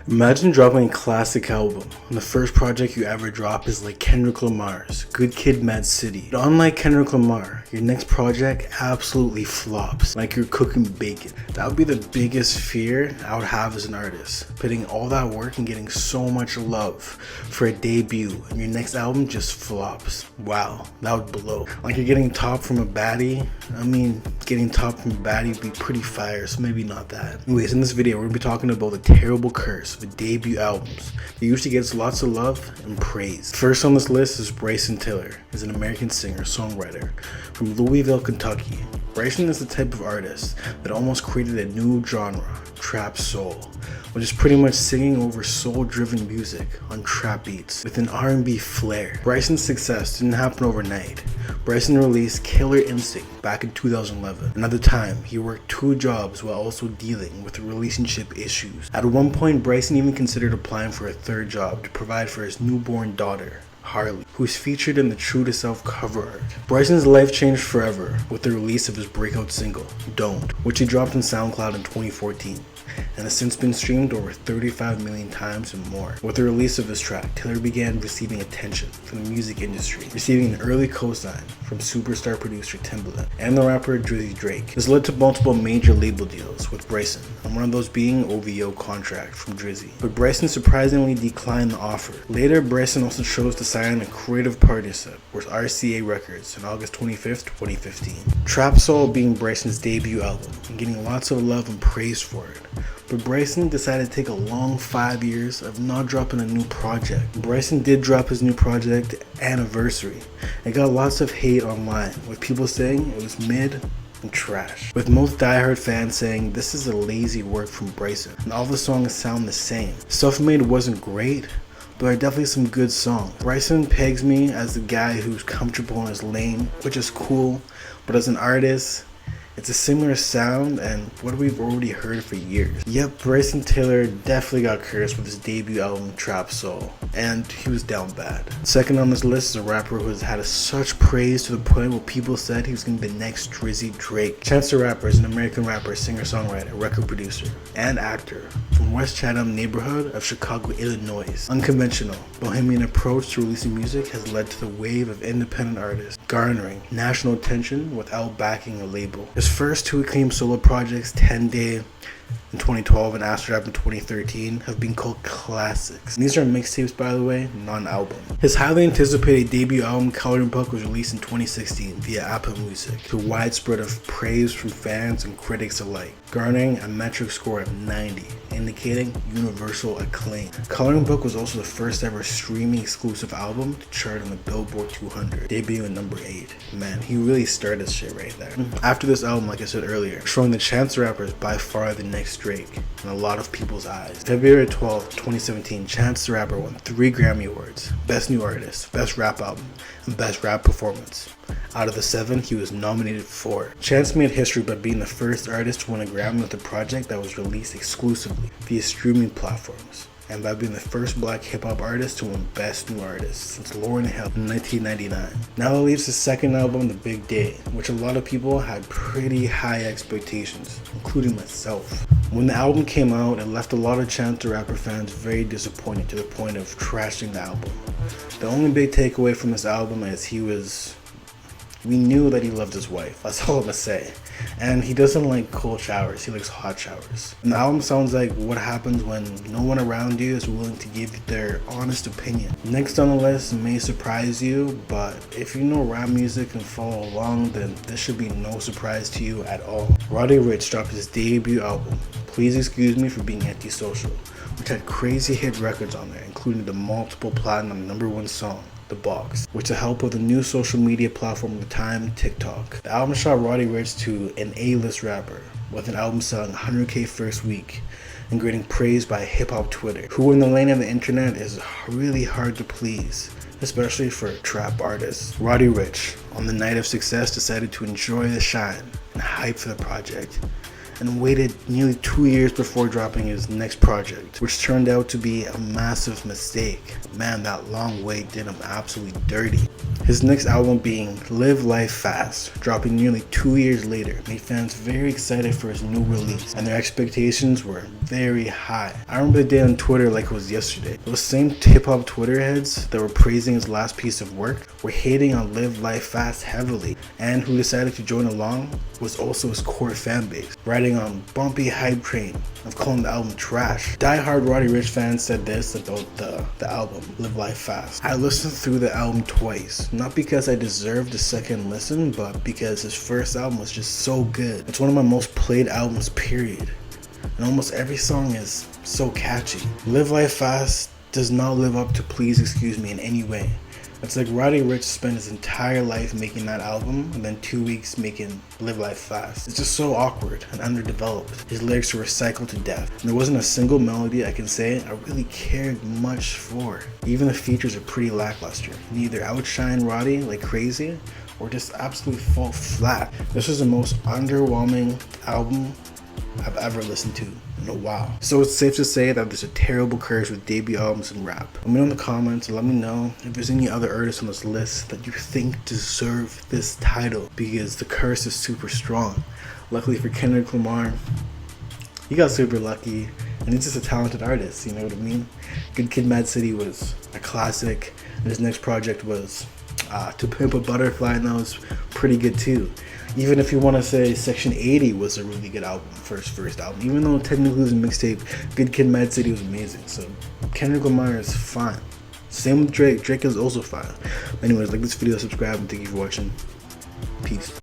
Imagine dropping a classic album, and the first project you ever drop is like Kendrick Lamar's Good Kid, Mad City. But unlike Kendrick Lamar, your next project absolutely flops, like you're cooking bacon. That would be the biggest fear I would have as an artist, putting all that work and getting so much love for a debut, and your next album just flops. Wow, that would blow. Like you're getting top from a baddie. I mean, getting top from a baddie would be pretty fire, so maybe not that. Anyways, in this video, we're gonna be talking about the terrible curse of debut albums. It usually gets lots of love and praise. First on this list is Bryson Tiller. He's an American singer-songwriter from Louisville, Kentucky. Bryson is the type of artist that almost created a new genre, trap soul, which is pretty much singing over soul-driven music on trap beats with an R&B flair. Bryson's success didn't happen overnight. Bryson released Killer Instinct back in 2011, and at the time, he worked 2 jobs while also dealing with relationship issues. At one point, Bryson even considered applying for a 3rd job to provide for his newborn daughter, Harley, who's featured in the True to Self cover art. Bryson's life changed forever with the release of his breakout single, Don't, which he dropped on SoundCloud in 2014. And has since been streamed over 35 million times and more. With the release of this track, Tiller began receiving attention from the music industry, receiving an early cosign from superstar producer Timbaland and the rapper Drizzy Drake. This led to multiple major label deals with Bryson, and one of those being OVO contract from Drizzy. But Bryson surprisingly declined the offer. Later, Bryson also chose to sign a creative partnership with RCA Records on August 25th, 2015. Trap Soul being Bryson's debut album and getting lots of love and praise for it. But Bryson decided to take a long 5 years of not dropping a new project. Bryson did drop his new project, Anniversary. It got lots of hate online, with people saying it was mid and trash, with most diehard fans saying this is a lazy work from Bryson, and all the songs sound the same. Self-Made wasn't great, but there are definitely some good songs. Bryson pegs me as the guy who's comfortable in his lane, which is cool, but as an artist, it's a similar sound and what we've already heard for years. Yep, Bryson Tiller definitely got cursed with his debut album, Trap Soul, and he was down bad. Second on this list is a rapper who has had such praise to the point where people said he was going to be the next Drizzy Drake. Chance the Rapper is an American rapper, singer-songwriter, record producer, and actor from West Chatham neighborhood of Chicago, Illinois. Unconventional, bohemian approach to releasing music has led to the wave of independent artists garnering national attention without backing a label. His first 2 acclaimed solo projects, 10 Day in 2012 and Astrap in 2013, have been called classics. And these are mixtapes, by the way, not an album. His highly anticipated debut album, Coloring Book, was released in 2016 via Apple Music to widespread of praise from fans and critics alike, garnering a metric score of 90, indicating universal acclaim. Coloring Book was also the first ever streaming exclusive album to chart on the Billboard 200, debuting at number 8. Man, he really started this shit right there. After this album, like I said earlier, showing that Chance the Rapper is by far the next Drake in a lot of people's eyes. February 12, 2017, Chance the Rapper won 3 Grammy Awards: Best New Artist, Best Rap Album, and Best Rap Performance. Out of the 7, he was nominated for. Chance made history by being the first artist to win a Grammy with a project that was released exclusively via streaming platforms, and by being the first black hip-hop artist to win Best New Artist since Lauryn Hill in 1999. Now that leaves his second album, The Big Day, which a lot of people had pretty high expectations, including myself. When the album came out, it left a lot of Chance the Rapper fans very disappointed to the point of trashing the album. The only big takeaway from this album is we knew that he loved his wife. That's all I'm gonna say. And he doesn't like cold showers, he likes hot showers. And the album sounds like what happens when no one around you is willing to give you their honest opinion. Next on the list may surprise you, but if you know rap music and follow along, then this should be no surprise to you at all. Roddy Rich dropped his debut album, Please Excuse Me for Being Antisocial, which had crazy hit records on there, including the multiple platinum #1 song, The Box, with the help of the new social media platform at the time, TikTok. The album shot Roddy Rich to an A-list rapper, with an album selling 100K first week and getting praised by hip-hop Twitter, who in the lane of the internet is really hard to please, especially for trap artists. Roddy Rich, on the night of success, decided to enjoy the shine and hype for the project, and waited nearly 2 years before dropping his next project, which turned out to be a massive mistake. Man, that long wait did him absolutely dirty. His next album being Live Life Fast, dropping nearly 2 years later, made fans very excited for his new release, and their expectations were very high. I remember the day on Twitter like it was yesterday. Those same hip-hop Twitter heads that were praising his last piece of work were hating on Live Life Fast heavily, and who decided to join along was also his core fan base, riding on bumpy hype train of calling the album trash. Die-hard Roddy Rich fans said this about the album, Live Life Fast. I listened through the album twice, not because I deserved a second listen, but because his first album was just so good. It's one of my most played albums, period. And almost every song is so catchy. Live Life Fast does not live up to Please Excuse Me in any way. It's like Roddy Rich spent his entire life making that album and then 2 weeks making Live Life Fast. It's just so awkward and underdeveloped. His lyrics were recycled to death. And there wasn't a single melody I can say I really cared much for. Even the features are pretty lackluster. And either outshine Roddy like crazy or just absolutely fall flat. This was the most underwhelming album I've ever listened to in a while. So it's safe to say that there's a terrible curse with debut albums in rap. Let me know in the comments and let me know if there's any other artists on this list that you think deserve this title, because the curse is super strong. Luckily for Kendrick Lamar, he got super lucky and he's just a talented artist, you know what I mean? Good Kid Mad City was a classic, and his next project was To Pimp a Butterfly, and that was pretty good too. Even if you want to say Section 80 was a really good album, first album, even though technically it was a mixtape, Good Kid Mad City was amazing. So Kendrick Lamar is fine. Same with Drake. Drake is also fine. Anyways, like this video, subscribe, and thank you for watching. Peace.